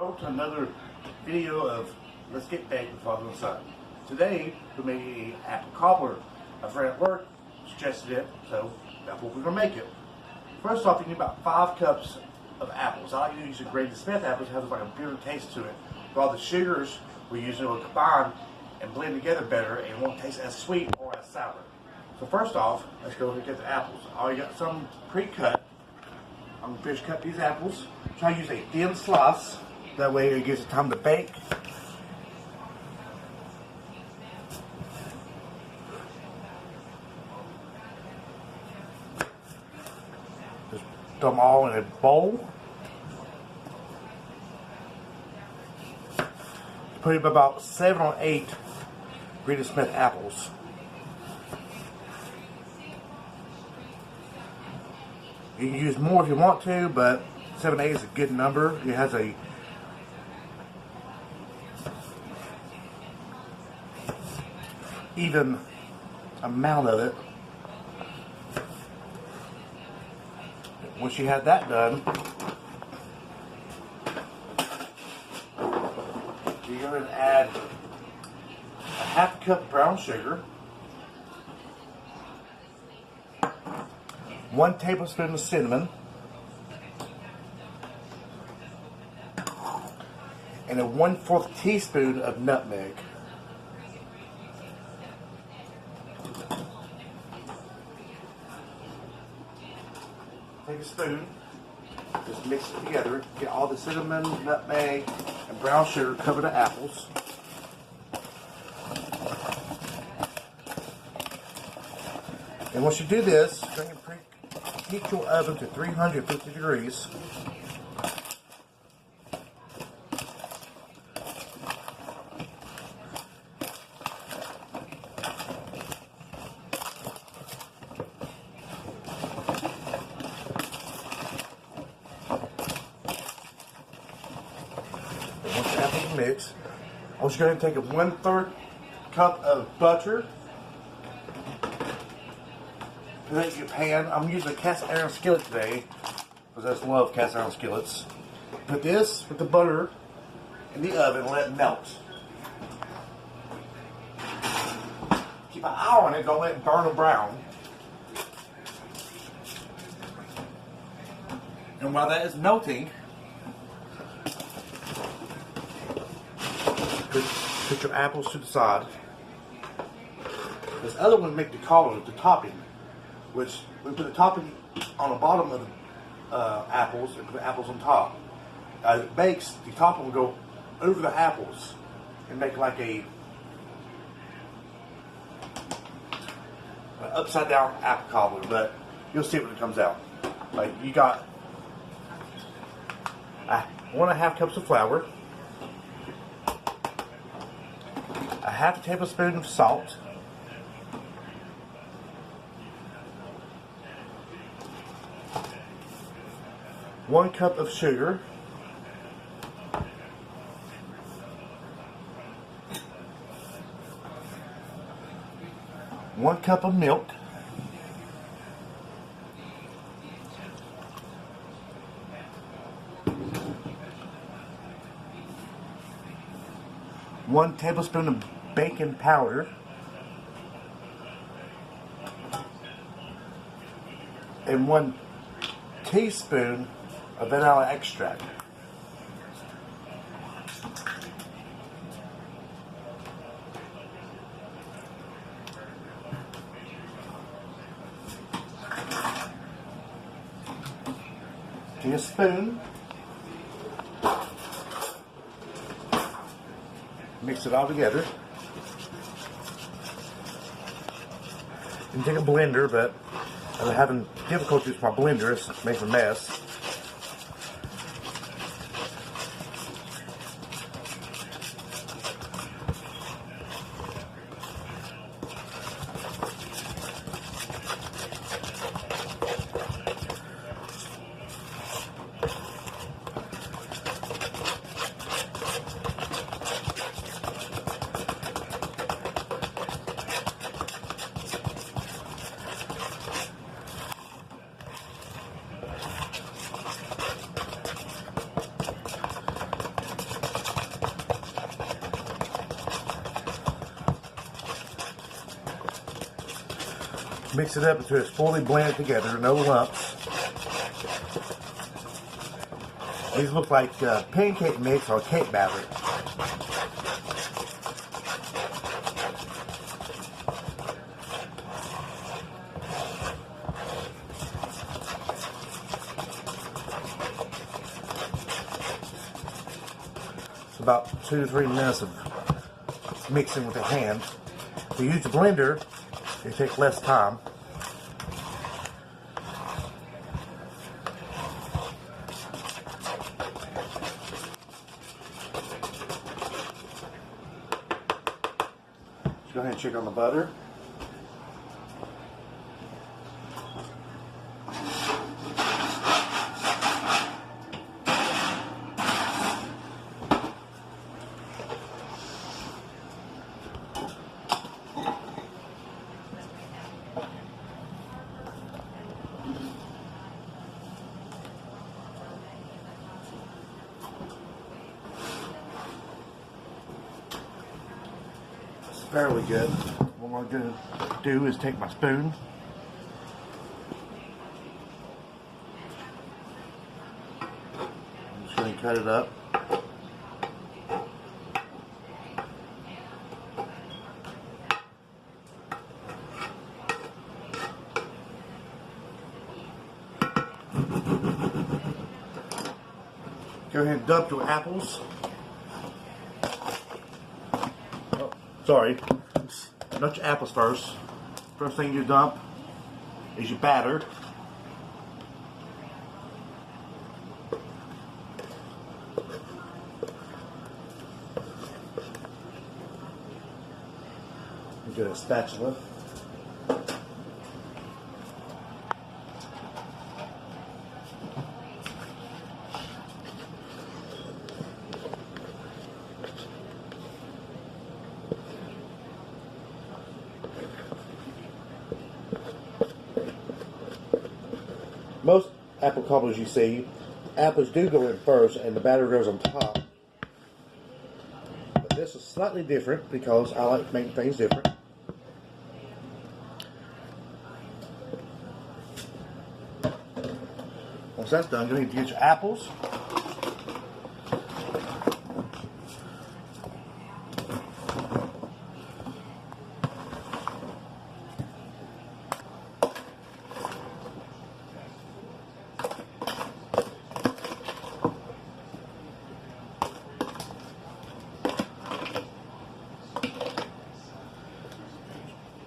Welcome to another video of Let's Get Baked with Father and Son. Today we made an apple cobbler. A friend at work suggested it, so that's what we're going to make it. First off, you need about 5 cups of apples. I like to use the Granny Smith apples. It has like a bitter taste to it. While the sugars we use will combine and blend together better and won't taste as sweet or as sour. So first off, let's go and get the apples. I already got some pre-cut. I'm going to finish cut these apples. Try to use a thin slice. That way it gives it time to bake. Just throw them all in a bowl. Put in about 7 or 8 Granny Smith apples. You can use more if you want to, but 7 or 8 is a good number. It has a even amount of it. Once you have that done, you're going to add a half cup brown sugar, 1 tablespoon of cinnamon, and a 1/4 teaspoon of nutmeg. Take a spoon, just mix it together, get all the cinnamon, nutmeg, and brown sugar cover the apples. And once you do this, go ahead and heat your oven to 350 degrees. Once the apples mix, I was going to take a 1/3 cup of butter. Put that in your pan. I'm using a cast iron skillet today because I just love cast iron skillets. Put this with the butter in the oven and let it melt. Keep an eye on it, don't let it burn or brown. And while that is melting, put your apples to the side. This other one make the collar, the topping, which we put the topping on the bottom of the apples and put the apples on top. As it bakes, the topping will go over the apples and make like an upside down apple cobbler, but you'll see when it comes out. Like you got 1.5 cups of flour, a 1/2 tablespoon of salt, 1 cup of sugar, 1 cup of milk, 1 tablespoon of baking powder, and 1 teaspoon of vanilla extract. Take a spoon, mix it all together, and take a blender, but I'm having difficulties with my blender, it's making a mess. Mix it up until it's fully blended together, no lumps. These look like pancake mix or cake batter. It's about 2 to 3 minutes of mixing with the hand. If you use the blender, it takes less time. Go ahead and check on the butter. Fairly good. What I'm going to do is take my spoon, I'm just going to cut it up. Go ahead and dump your apples. Sorry, not your apples first. First thing you dump is your batter. You get a spatula. Most apple cobblers you see, apples do go in first and the batter goes on top. But this is slightly different because I like to make things different. Once that's done, you need to get your apples.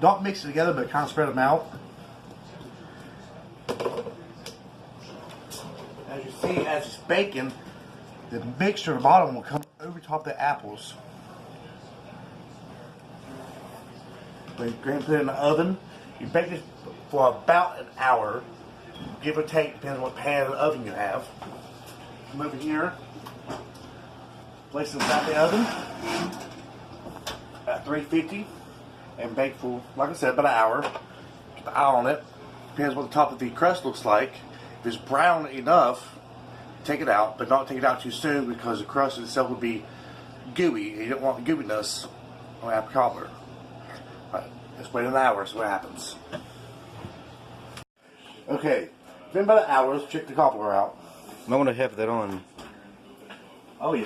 Don't mix it together, but kind of spread them out. As you see, as it's baking, the mixture at the bottom will come over top of the apples. Then go ahead and put it in the oven. You bake this for about an hour, give or take, depending on what pan of the oven you have. Come over here, place it inside the oven at 350. And bake for, like I said, about an hour. Keep the eye on it. Depends what the top of the crust looks like. If it's brown enough, take it out, but don't take it out too soon because the crust itself will be gooey. You don't want the gooiness on apple cobbler. Right, let's wait an hour, see what happens. Okay, been about an hour. Let's check the cobbler out. I want to have that on. Oh yeah.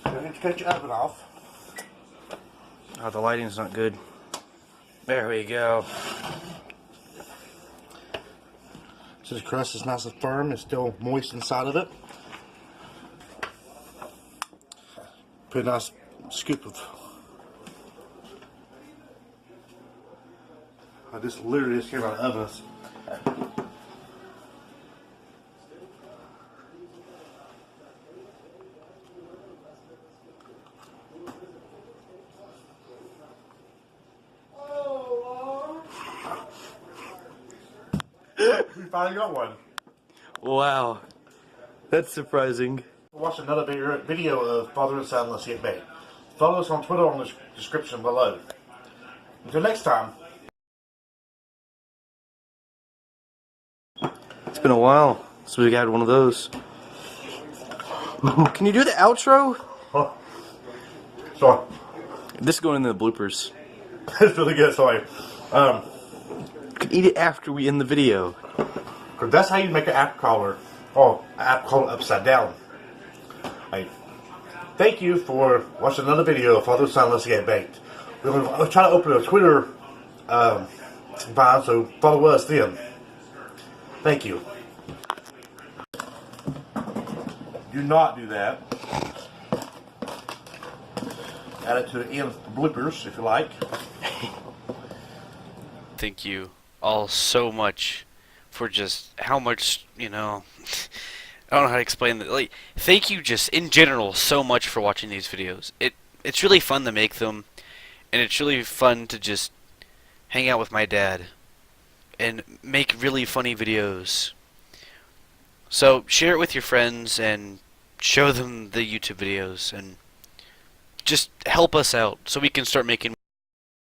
Go ahead and cut your oven off. Oh, the lighting's not good. There we go. So the crust is nice and firm. It's still moist inside of it. Put a nice scoop of... I just literally just came out of the oven. We finally got one. Wow. That's surprising. Watch another video of Father and Son Let's Get Baked. Follow us on Twitter on the description below. Until next time. It's been a while since we got one of those. Can you do the outro? Oh. Sorry. This is going in the bloopers. That's really good, sorry. You can eat it after we end the video. Because that's how you make an apple cobbler. Oh, an apple cobbler upside down. Right. Thank you for watching another video of Father and Son Let's Get Baked. We're going to try to open a Twitter file, so follow us then. Thank you. Do not do that. Add it to the end of the bloopers if you like. Thank you all so much for just how much, I don't know how to explain that. Like, thank you just in general so much for watching these videos. It's really fun to make them, and it's really fun to just hang out with my dad and make really funny videos. So share it with your friends and show them the YouTube videos and just help us out so we can start making